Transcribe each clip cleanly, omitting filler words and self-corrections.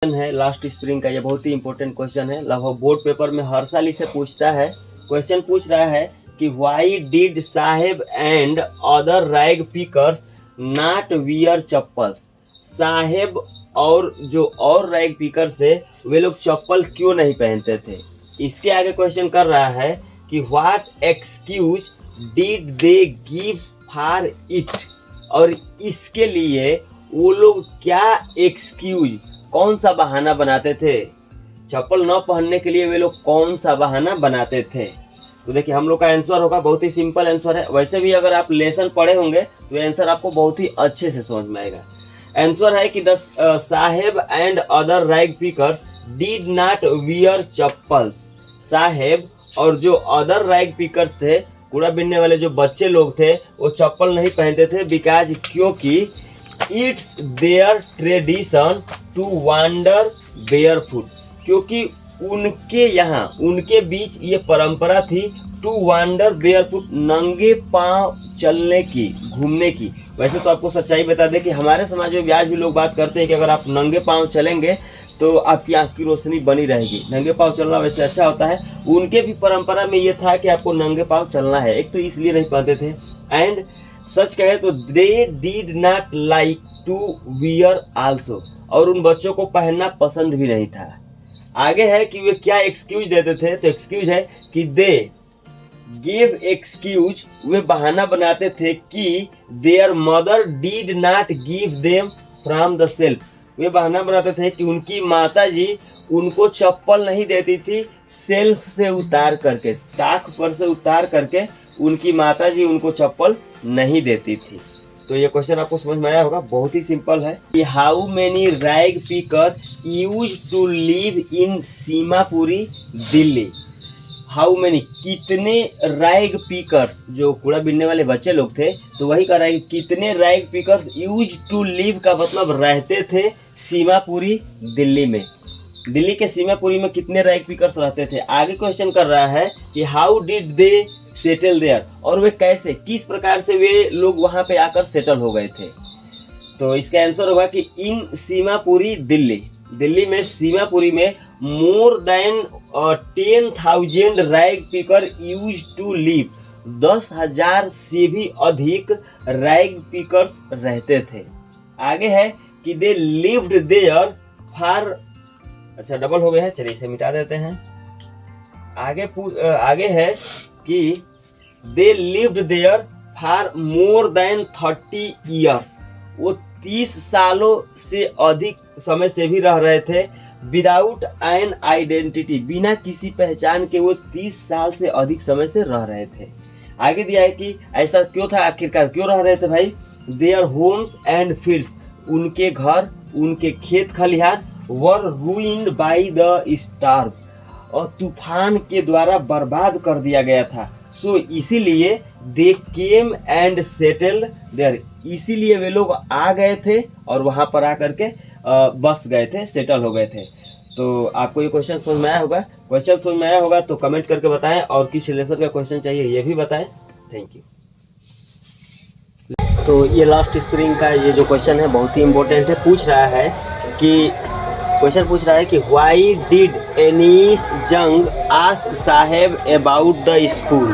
है last spring का। ये बहुत ही इंपॉर्टेंट क्वेश्चन है, लगभग बोर्ड पेपर में हर साल इसे पूछता है। क्वेश्चन पूछ रहा है कि why did Saheb and other rag pickers not wear chappals. Saheb और जो और रैग पिकर्स थे वे लोग चप्पल क्यों नहीं पहनते थे। इसके आगे क्वेश्चन कर रहा है कि what excuse did they give for it, और इसके लिए वो लोग क्या एक्सक्यूज, कौन सा बहाना बनाते थे। चप्पल न पहनने के लिए वे लोग कौन सा बहाना बनाते थे। तो देखिए हम लोग का आंसर होगा, बहुत ही सिंपल आंसर है। वैसे भी अगर आप लेसन पढ़े होंगे तो आंसर आपको बहुत ही अच्छे से समझ में आएगा। आंसर है कि the Saheb and other rag pickers did not wear chappals. Saheb और जो अदर रैग पिकर्स थे, कूड़ा बीनने वाले जो बच्चे लोग थे, वो चप्पल नहीं पहनते थे। बिकॉज क्योंकि it's their tradition to wander barefoot, क्योंकि उनके यहाँ उनके बीच ये परंपरा थी टू वांडर बेयरफुट, नंगे पांव चलने की, घूमने की। वैसे तो आपको सच्चाई बता दें कि हमारे समाज में भी आज भी लोग बात करते हैं कि अगर आप नंगे पांव चलेंगे तो आपकी आँख की रोशनी बनी रहेगी। नंगे पांव चलना वैसे अच्छा होता है। उनके भी परंपरा में ये था कि आपको नंगे पांव चलना है। एक तो इसलिए नहीं पहनते थे, एंड सच कहे तो they did not like to wear also, और उन बच्चों को पहनना पसंद भी नहीं था। आगे है कि वे क्या एक्सक्यूज देते थे। तो एक्सक्यूज है कि दे गिव एक्सक्यूज, वे बहाना बनाते थे कि their mother did not give them from the shelf. वे बहाना बनाते थे कि उनकी माता जी उनको चप्पल नहीं देती थी, सेल्फ से उतार करके, ताक पर से उतार करके उनकी माता जी उनको चप्पल नहीं देती थी। तो ये क्वेश्चन आपको समझ में आया होगा, बहुत ही सिंपल है कि how many rag picker use to live in Seemapuri Delhi. How many, कितने रैग पिकर्स, जो कूड़ा बीनने वाले बच्चे लोग थे, तो वही कह रहा है कि कितने rag pickers use to live का मतलब रहते थे सीमापुरी दिल्ली में। दिल्ली के सीमापुरी में कितने रैग पिकर्स रहते थे। आगे क्वेश्चन कर रहा है कि how did they settle there, और वे कैसे, किस प्रकार से वे लोग वहां पे आकर सेटल हो गए थे। तो इसका आंसर होगा कि इन सीमापुरी दिल्ली, दिल्ली में सीमापुरी में more than 10,000 rag picker use to live, 10,000 से भी अधिक रैग पिकर्स रहते थे। आगे है कि दे लिव्ड देयर फॉर, अच्छा डबल हो गया है, चलिए इसे मिटा देते हैं। आगे है कि they lived there for more than 30 years, वो 30 सालों से अधिक समय से भी रह रहे थे। विदाउट एन आइडेंटिटी, बिना किसी पहचान के वो 30 साल से अधिक समय से रह रहे थे। आगे दिया है कि ऐसा क्यों था, आखिरकार क्यों रह रहे थे भाई। देयर होम्स एंड फील्ड्स, उनके घर, उनके खेत खलिहान वर रूइंड बाय द स्टार्स, और तूफान के द्वारा बर्बाद कर दिया गया था। सो इसीलिए दे केम एंड सेटल्ड देयर, इसीलिए वे लोग आ गए थे और वहां पर आकर के बस गए थे, सेटल हो गए थे। तो आपको ये क्वेश्चन समझ में आया होगा। क्वेश्चन समझ में आया होगा तो कमेंट करके बताएं, और किस रिलेशन का क्वेश्चन चाहिए ये भी बताएं। Thank you. तो ये लास्ट स्प्रिंग का ये जो क्वेश्चन है बहुत ही इंपॉर्टेंट है। पूछ रहा है कि क्वेश्चन पूछ रहा है कि why did Anees Jung ask Saheb about the school,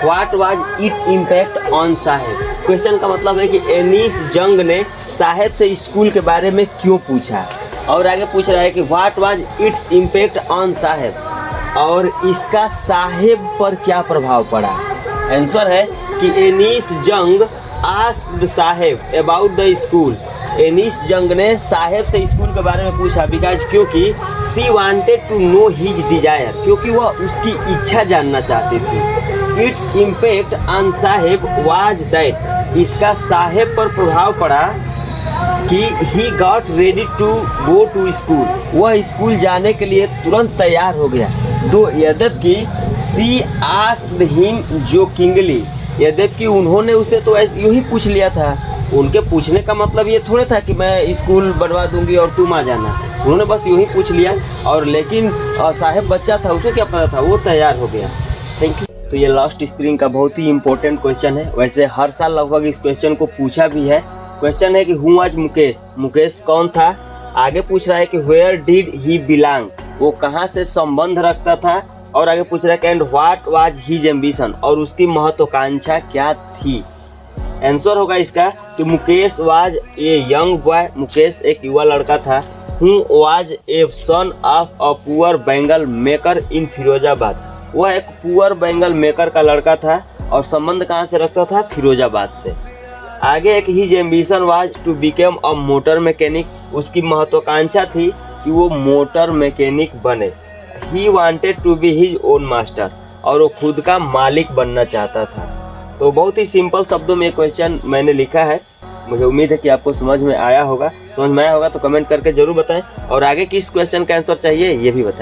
what was it impact on Saheb. Question का मतलब है कि एनीस जंग ने साहेब से स्कूल के बारे में क्यों पूछा, और आगे पूछ रहा है कि what was its impact on Saheb, और इसका साहेब पर क्या प्रभाव पड़ा। आंसर है कि Anees Jung asked Saheb about the school, Anees Jung ने साहेब से स्कूल के बारे में पूछा। बिकॉज क्योंकि she wanted to know his desire, क्योंकि वह उसकी इच्छा जानना चाहती थी। Its impact on Saheb was that, इसका साहेब पर प्रभाव पड़ा कि he got ready to go to school, वह स्कूल जाने के लिए तुरंत तैयार हो गया। दो यद्यपि सी आस्क्ड हिम जोकिंगली, यद्यपि उन्होंने उसे तो यूं ही पूछ लिया था। उनके पूछने का मतलब ये थोड़े था कि मैं स्कूल बनवा दूंगी और तुम आ जाना, उन्होंने बस यूं ही पूछ लिया। और लेकिन साहेब बच्चा था, उसको क्या पता था, वो तैयार हो गया। Thank you. तो ये लास्ट स्प्रिंग का बहुत ही इंपॉर्टेंट क्वेश्चन है। वैसे हर साल लगभग इस क्वेश्चन को पूछा भी है। क्वेश्चन है कि हु वाज मुकेश, मुकेश कौन था। आगे पूछ रहा है कि वेयर डिड ही बिलोंग, वो कहाँ से संबंध रखता था। और आगे पूछ रहा है कि and what was his ambition, और उसकी महत्वाकांक्षा क्या थी। आंसर होगा इसका कि Mukesh was a young boy, Mukesh एक युवा लड़का था। Who was a son of a poor bangle maker in Firozabad, वह एक पुअर बैंगल मेकर का लड़का था और संबंध कहाँ से रखता था, फिरोजाबाद से। आगे एक his ambition was to become a motor mechanic, उसकी महत्वाकांक्षा थी कि वो मोटर मैकेनिक बने। He wanted to be his own master, और वो खुद का मालिक बनना चाहता था। तो बहुत ही सिंपल शब्दों में क्वेश्चन मैंने लिखा है। मुझे उम्मीद है कि आपको समझ में आया होगा। समझ में आया होगा तो कमेंट करके जरूर बताएं, और आगे किस क्वेश्चन का आंसर चाहिए ये भी बताएं।